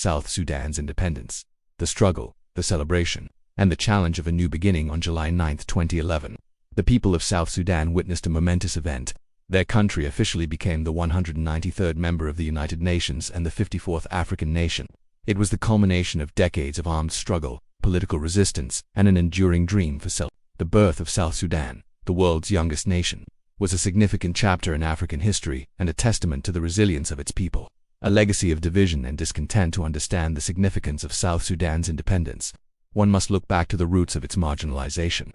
South Sudan's independence, the struggle, the celebration, and the challenge of a new beginning on July 9, 2011. The people of South Sudan witnessed a momentous event. Their country officially became the 193rd member of the United Nations and the 54th African nation. It was the culmination of decades of armed struggle, political resistance, and an enduring dream for self. The birth of South Sudan, the world's youngest nation, was a significant chapter in African history and a testament to the resilience of its people. A legacy of division and discontent. To understand the significance of South Sudan's independence, one must look back to the roots of its marginalization.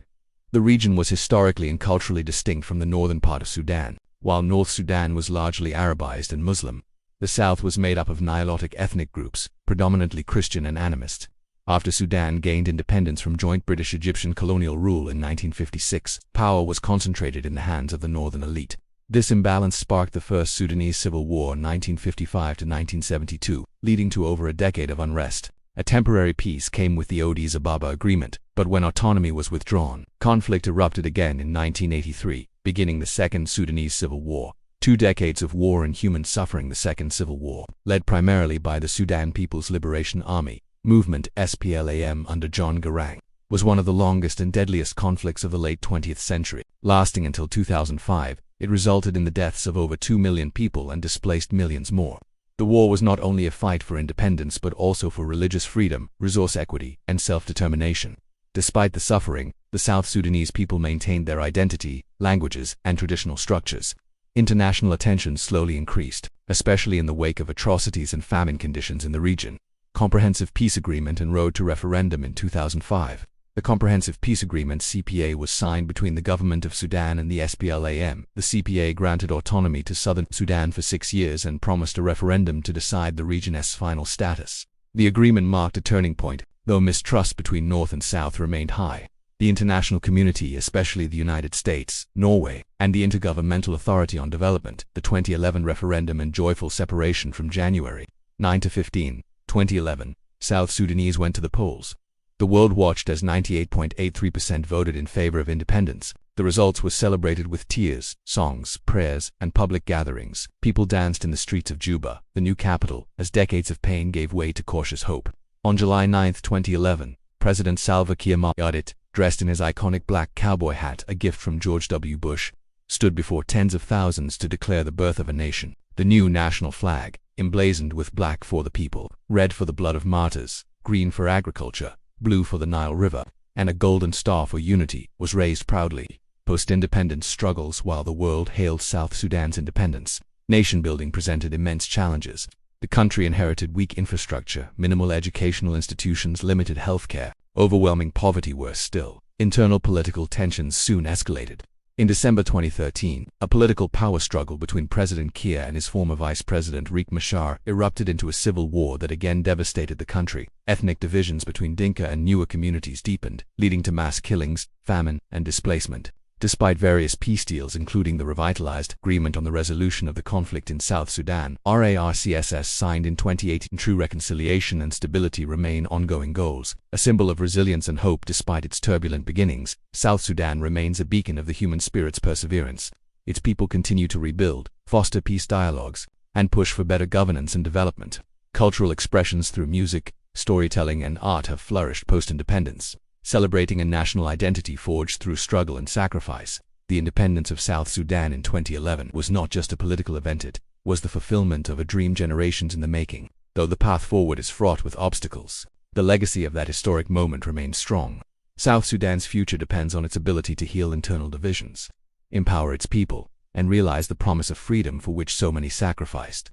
The region was historically and culturally distinct from the northern part of Sudan. While North Sudan was largely Arabized and Muslim, the South was made up of Nilotic ethnic groups, predominantly Christian and animist. After Sudan gained independence from joint British-Egyptian colonial rule in 1956, power was concentrated in the hands of the northern elite. This imbalance sparked the First Sudanese Civil War 1955 to 1972, leading to over a decade of unrest. A temporary peace came with the Addis Ababa Agreement, but when autonomy was withdrawn, conflict erupted again in 1983, beginning the Second Sudanese Civil War. 2 decades of war and human suffering. The Second Civil War, led primarily by the Sudan People's Liberation Army movement (SPLA) under John Garang, was one of the longest and deadliest conflicts of the late 20th century. Lasting until 2005, it resulted in the deaths of over 2 million people and displaced millions more. The war was not only a fight for independence but also for religious freedom, resource equity, and self-determination. Despite the suffering, the South Sudanese people maintained their identity, languages, and traditional structures. International attention slowly increased, especially in the wake of atrocities and famine conditions in the region. Comprehensive Peace Agreement and Road to Referendum in 2005. The Comprehensive Peace Agreement (CPA) was signed between the government of Sudan and the SPLA. The CPA granted autonomy to Southern Sudan for 6 years and promised a referendum to decide the region's final status. The agreement marked a turning point, though mistrust between North and South remained high. The international community, especially the United States, Norway, and the Intergovernmental Authority on Development, the 2011 referendum and joyful separation from January 9 to 15, 2011, South Sudanese went to the polls. The world watched as 98.83% voted in favor of independence. The results were celebrated with tears, songs, prayers, and public gatherings. People danced in the streets of Juba, the new capital, as decades of pain gave way to cautious hope. On July 9, 2011, President Salva Kiir Mayardit, dressed in his iconic black cowboy hat, a gift from George W. Bush, stood before tens of thousands to declare the birth of a nation. The new national flag, emblazoned with black for the people, red for the blood of martyrs, green for agriculture, blue for the Nile River, and a golden star for unity, was raised proudly. Post-independence struggles. While the world hailed South Sudan's independence, nation-building presented immense challenges. The country inherited weak infrastructure, minimal educational institutions, limited healthcare, overwhelming poverty. Worse still, internal political tensions soon escalated. In December 2013, a political power struggle between President Kiir and his former Vice President Riek Machar erupted into a civil war that again devastated the country. Ethnic divisions between Dinka and Nuer communities deepened, leading to mass killings, famine, and displacement. Despite various peace deals, including the revitalized Agreement on the Resolution of the Conflict in South Sudan (RARCSS) signed in 2018, true reconciliation and stability remain ongoing goals. A symbol of resilience and hope despite its turbulent beginnings, South Sudan remains a beacon of the human spirit's perseverance. Its people continue to rebuild, foster peace dialogues, and push for better governance and development. Cultural expressions through music, storytelling, and art have flourished post-independence, celebrating a national identity forged through struggle and sacrifice. The independence of South Sudan in 2011 was not just a political event, it was the fulfillment of a dream generations in the making. Though the path forward is fraught with obstacles, the legacy of that historic moment remains strong. South Sudan's future depends on its ability to heal internal divisions, empower its people, and realize the promise of freedom for which so many sacrificed.